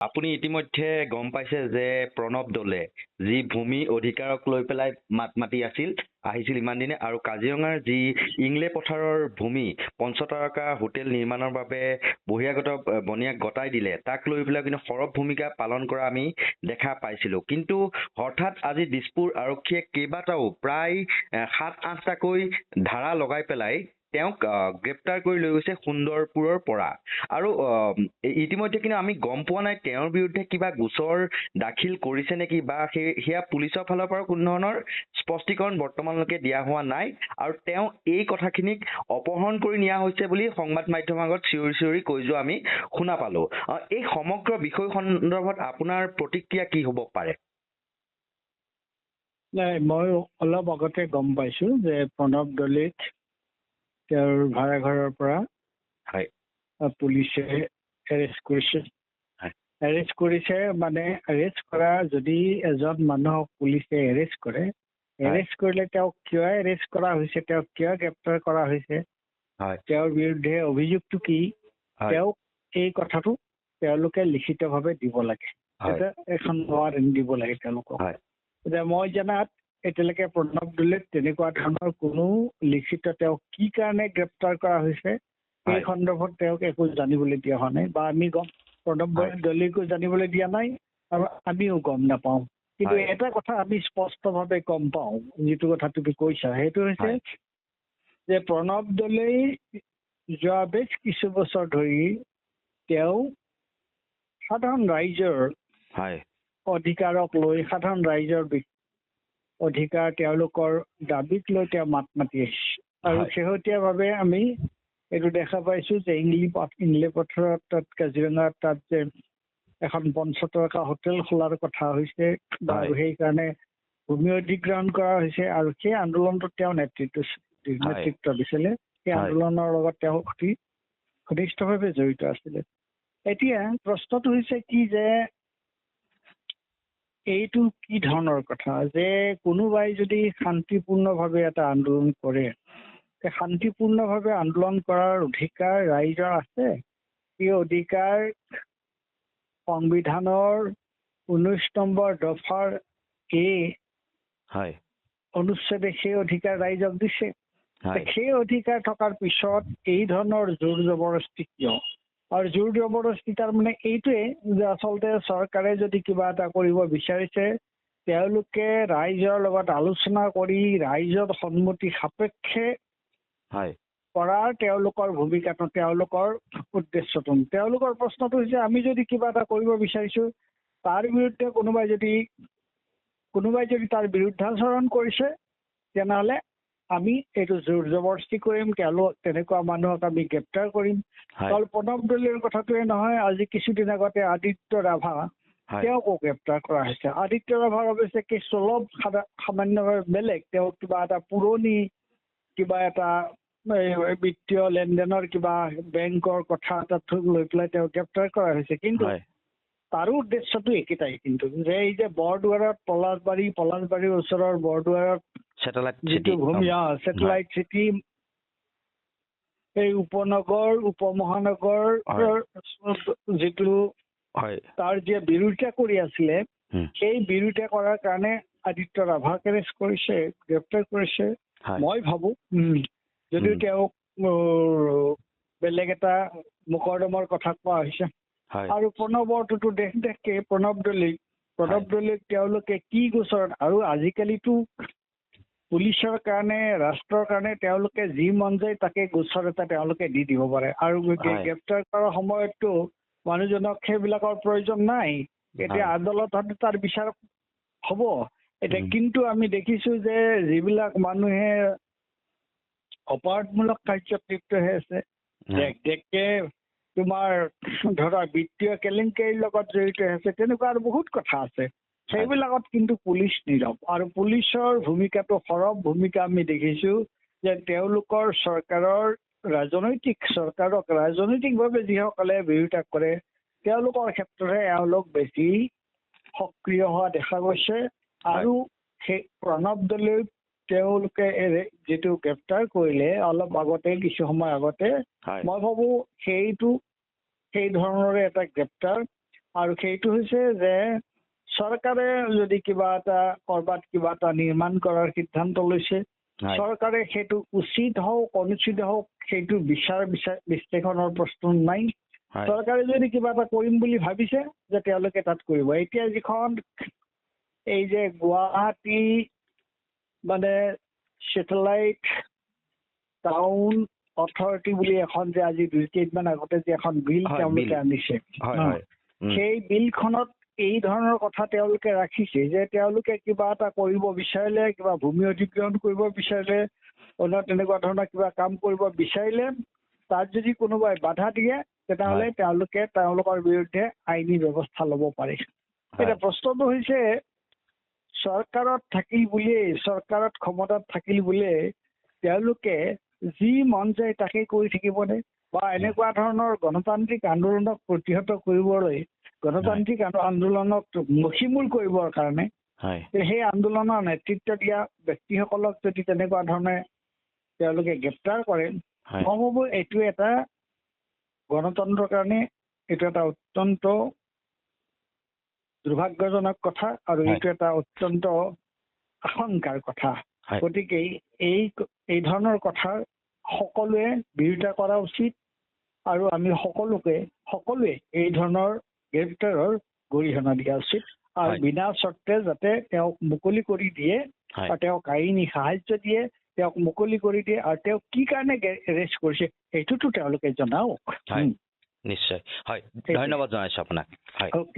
আপুনি ইতিমধ্যে গম পাইছে যে প্ৰণৱ দলে যি ভূমি অধিকাৰক লৈ পেলাই মাত মাতি আহিছিল ইমান দিনে আৰু কাজিৰঙাৰ যি ইংলে পথাৰৰ ভূমি পঞ্চতাৰকা হোটেল নিৰ্মাণৰ বাবে বহিৰাগত বনিয়াক গতাই দিলে তাক লৈ পেলাই কিন্তু সৰব ভূমিকা পালন কৰা আমি দেখা পাইছিলো কিন্তু হঠাৎ আজি দিছপুৰ আৰক্ষীয়ে কেইবাটাও প্ৰায় ৭-৮টাকৈ ধাৰা লগাই পেলাই তেওঁক গ্ৰেপ্তাৰ কৰি লৈ গৈছে সুন্দৰপুৰৰ পৰা আৰু ইতিমধ্যে কিন্তু আমি গম পোৱা নাই তেওঁৰ বিৰুদ্ধে কিবা গোচৰ দাখিল কৰিছে নেকি বা সেয়া পুলিচৰ ফালৰ পৰা কোনো ধৰণৰ স্পষ্টীকৰণ বৰ্তমানলৈকে দিয়া হোৱা নাই আৰু তেওঁ এই কথাখিনিক অপহৰণ কৰি নিয়া হৈছে বুলি সংবাদ মাধ্যমৰ আগত চিঞৰি চিঞৰি কৈ যোৱা আমি শুনা পালো এই সমগ্ৰ বিষয় সন্দৰ্ভত আপোনাৰ প্ৰতিক্ৰিয়া কি হ'ব পাৰে নাই মই অলপ আগতে গম পাইছো যে প্ৰণৱ দলেক তেওঁৰ ভাড়াঘৰৰ পৰা পুলিচে এৰেষ্ট কৰিছে মানে এৰেষ্ট কৰা যদি এজন মানুহক পুলিচে এৰেষ্ট কৰে এৰেষ্ট কৰিলে তেওঁক কিয় এৰেষ্ট কৰা হৈছে তেওঁক কিয় গ্ৰেপ্তাৰ কৰা হৈছে তেওঁৰ বিৰুদ্ধে অভিযোগটো কি তেওঁক এই কথাটো তেওঁলোকে লিখিতভাৱে দিব লাগে এখন ৱাৰেণ্ট দিব লাগে তেওঁলোকক এতিয়া মই জনাত এতিয়ালৈকে প্ৰণৱ দলেক তেনেকুৱা ধৰণৰ কোনো লিখিত তেওঁক কি কাৰণে গ্ৰেপ্তাৰ কৰা হৈছে এই সন্দৰ্ভত তেওঁক একো জানিবলৈ দিয়া হোৱা নাই বা আমি প্ৰণৱ দলেকো জানিবলৈ দিয়া নাই আৰু আমিও গম নাপাওঁ কিন্তু এটা কথা আমি স্পষ্টভাৱে গম পাওঁ যিটো কথা তুমি কৈছা সেইটো হৈছে যে প্ৰণৱ দলেই যোৱা বেছ কিছু বছৰ ধৰি তেওঁ সাধাৰণ ৰাইজৰ অধিকাৰক লৈ সাধাৰণ ৰাইজৰ অধিকাৰ তেওঁলোকৰ দাবীক লৈ তেওঁ মাত মাতি আহিছে আৰু শেহতীয়াভাৱে আমি এইটো দেখা পাইছো যে ইংলে পথাৰত তাত কাজিৰঙাত তাত যে এখন পঞ্চতাৰকা হোটেল খোলাৰ কথা হৈছে আৰু সেইকাৰণে ভূমি অধিগ্ৰহণ কৰা হৈছে আৰু সেই আন্দোলনটোত তেওঁ নেতৃত্ব দিছিলে সেই আন্দোলনৰ লগত তেওঁ ঘনিষ্ঠভাৱে জড়িত আছিলে এতিয়া প্ৰশ্নটো হৈছে কি যে এইটো কি ধৰণৰ কথা যে কোনোবাই যদি শান্তিপূৰ্ণভাৱে এটা আন্দোলন কৰে শান্তিপূৰ্ণভাৱে আন্দোলন কৰাৰ অধিকাৰ ৰাইজৰ আছে এই অধিকাৰ সংবিধানৰ ১৯ নম্বৰ দফাৰ অনুচ্ছেদে সেই অধিকাৰ ৰাইজক দিছে সেই অধিকাৰ থকাৰ পিছত এই ধৰণৰ জোৰ জবৰদস্তি কিয় আৰু জোৰ জবৰদস্তি তাৰমানে এইটোৱে যে আচলতে চৰকাৰে যদি কিবা এটা কৰিব বিচাৰিছে তেওঁলোকে ৰাইজৰ লগত আলোচনা কৰি ৰাইজৰ সন্মতি সাপেক্ষে কৰাৰ তেওঁলোকৰ ভূমিকাটো তেওঁলোকৰ উদ্দেশ্যটো তেওঁলোকৰ প্ৰশ্নটো হৈছে আমি যদি কিবা এটা কৰিব বিচাৰিছো তাৰ বিৰুদ্ধে কোনোবাই যদি তাৰ বিৰুদ্ধাচৰণ কৰিছে তেনেহ'লে আমি এইটো জোৰ জবৰদস্তি কৰিম তেনেকুৱা মানুহক আমি গ্ৰেপ্তাৰ কৰিম অকল প্ৰণৱ দলেৰ কথাটোৱে নহয় আজি কিছুদিন আগতে আদিত্য ৰাভা তেওঁকো গ্ৰেপ্তাৰ কৰা হৈছে আদিত্য ৰাভাৰ অৱশ্যে কেছ অলপ সামান্যভাৱে বেলেগ তেওঁক কিবা এটা পুৰণি কিবা এটা বিত্তীয় লেনদেনৰ কিবা বেংকৰ কথা এটাত লৈ পেলাই তেওঁক গ্ৰেপ্তাৰ কৰা হৈছে কিন্তু তাৰো উদ্দেশ্যটো একেটাই কিন্তু যে এই যে বৰদুৱাৰত পলাশবাৰীৰ ওচৰৰ বৰদুৱাৰত যিটো ভূমি ছেটেলাইট চিটি এই উপমহানগৰ যিটো তাৰ যে বিৰোধিতা কৰি আছিলে সেই বিৰোধিতা কৰাৰ কাৰণে আদিত্য ৰাভাক এৰেষ্ট কৰিছে গ্ৰেপ্তাৰ কৰিছে মই ভাবো যদিও তেওঁক বেলেগ এটা মোকৰ্দমাৰ কথা কোৱা হৈছে আৰু প্ৰণৱৰটোতো দেখে প্ৰণৱ দলেক তেওঁলোকে কি গোচৰত আৰু আজিকালিতো পুলিচৰ কাৰণে ৰাষ্ট্ৰৰ কাৰণে তেওঁলোকে যি মন যায় তাকে গোচৰ এটা তেওঁলোকে দি দিব পাৰে আৰু গ্ৰেপ্তাৰ কৰাৰ সময়ততো মানুহজনক সেইবিলাকৰ প্ৰয়োজন নাই এতিয়া আদালতত তাৰ বিচাৰ হ'ব এতিয়া কিন্তু আমি দেখিছো যে যিবিলাক মানুহে অপৰাধমূলক কাৰ্যত লিপ্ত হৈ আছে তোমাৰ ধৰা বিত্তীয় কেলেংকাৰীৰ লগত জড়িত হৈ আছে তেনেকুৱা আৰু বহুত কথা আছে সেইবিলাকত কিন্তু পুলিচ নীৰৱ আৰু পুলিচৰ ভূমিকাটো সৰব ভূমিকা আমি দেখিছো যে তেওঁলোকৰ ৰাজনৈতিকভাৱে যিসকলে বিৰোধিতা কৰে তেওঁলোকৰ ক্ষেত্ৰতহে এওঁলোক বেছি সক্ৰিয় হোৱা দেখা গৈছে আৰু সেই প্ৰণৱ দলেক তেওঁলোকে যেটো গ্ৰেপ্তাৰ কৰিলে অলপ আগতে কিছু সময় আগতে মই ভাবো সেই ধৰণৰে এটা গ্ৰেপ্তাৰ আৰু সেইটো হৈছে যে চৰকাৰে যদি কিবা এটা কৰবাত কিবা এটা নিৰ্মাণ কৰাৰ সিদ্ধান্ত লৈছে, চৰকাৰে সেইটো উচিত হওক অনুচিত হওক সেইটো বিশ্লেষণৰ প্ৰশ্ন নাই। চৰকাৰে যদি কিবা এটা কৰিম বুলি ভাবিছে যে তেওঁলোকে তাত কৰিব। এতিয়া যিখন এই যে গুৱাহাটী মানে চেটেলাইট টাউন অথৰিটি বুলি এখন যে আজি 2 কেইদিনমান আগতে যে এখন বিল তেওঁলোকে আনিছে, সেই বিলখনত এই ধৰণৰ কথা তেওঁলোকে ৰাখিছে যে তেওঁলোকে কিবা এটা কৰিব বিচাৰিলে, কিবা ভূমি অধিগ্ৰহণ কৰিব বিচাৰিলে, অন্য তেনেকুৱা ধৰণৰ কিবা কাম কৰিব বিচাৰিলে, তাত যদি কোনোবাই বাধা দিয়ে তেতিয়াহ'লে তেওঁলোকে তেওঁলোকৰ বিৰুদ্ধে আইনী ব্যৱস্থা ল'ব পাৰে। এতিয়া প্ৰশ্নটো হৈছে চৰকাৰত থাকিল বুলিয়েই, চৰকাৰত ক্ষমতাত থাকিল বুলিয়েই তেওঁলোকে যি মন যায় তাকেই কৰি থাকিবনে? বা এনেকুৱা ধৰণৰ গণতান্ত্ৰিক আন্দোলনক প্ৰতিহত কৰিবলৈ, গণতান্ত্ৰিক আন্দোলনক মষিমূল কৰিবৰ কাৰণে সেই আন্দোলনৰ নেতৃত্ব দিয়া ব্যক্তিসকলক যদি তেনেকুৱা ধৰণে তেওঁলোকে গ্ৰেপ্তাৰ কৰে, মই ভাবোঁ এইটো এটা গণতন্ত্ৰৰ কাৰণে এইটো এটা অত্যন্ত দুৰ্ভাগ্যজনক কথা আৰু এইটো এটা অত্যন্ত আশংকাৰ কথা। গতিকে এই ধৰণৰ কথা সকলোৱে বিৰোধিতা কৰা উচিত আৰু আমি সকলোৱে এই ধৰণৰ গ্ৰেপ্তাৰৰ গৰিহণা দিয়া উচিত আৰু বিনা চৰ্তে যাতে তেওঁক মুকলি কৰি দিয়ে আৰু তেওঁক আইনী সাহায্য দিয়ে, তেওঁক মুকলি কৰি দিয়ে আৰু তেওঁক কি কাৰণে এৰেষ্ট কৰিছে সেইটোতো তেওঁলোকে জনাওক। নিশ্চয়। হয়, ধন্যবাদ জনাইছো আপোনাক।